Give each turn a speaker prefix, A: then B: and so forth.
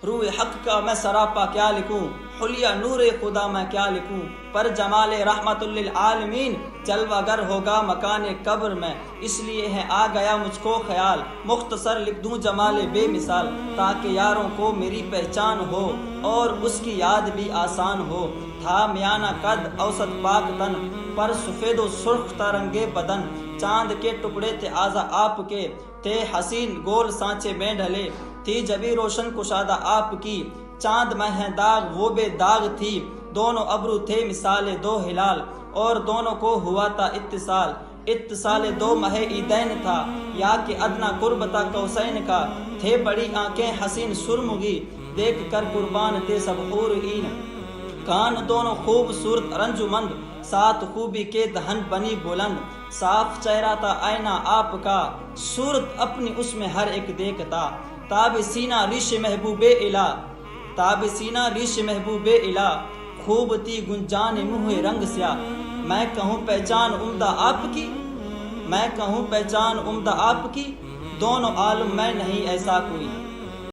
A: روح حق کا میں سراپا کیا لکھوں، حلیہ نور خدا میں کیا لکھوں، پر جمال رحمت للعالمین جلوہ گر ہوگا مکان قبر میں، اس لیے ہے آ گیا مجھ کو خیال، مختصر لکھ دوں جمال بے مثال، تاکہ یاروں کو میری پہچان ہو اور اس کی یاد بھی آسان ہو۔ تھا میانہ قد اوسط پاک تن، پر سفید و سرخ تھا رنگ بدن، چاند کے ٹکڑے تھے اعضا آپ کے، تھے حسین گول سانچے میں ڈھلے، تھی جبیں روشن کشادہ آپ کی، چاند میں ہے داغ وہ بے داغ تھی، دونوں ابرو تھے مثال دو ہلال، اور دونوں کو ہوا تھا اتصال، اتصال دو ماہ عیدین تھا، یا کہ ادنا قرب تھا قوسین کا، تھے بڑی آنکھیں حسین سرمگی، دیکھ کر قربان تھے سب حور عین، کان دونوں خوبصورت رنجمند، ساتھ خوبی کے دہن بنی بلند، صاف چہرہ تھا آئینہ آپ کا، صورت اپنی اس میں ہر ایک دیکھتا، تاب سینہ ریش محبوب الہ، تاب سینہ ریش محبوب الہ، خوب تھی گنجان منہ رنگ سیاہ، میں کہوں پہچان عمدہ آپ کی، میں کہوں پہچان عمدہ آپ کی، دونوں عالم میں نہیں ایسا کوئی۔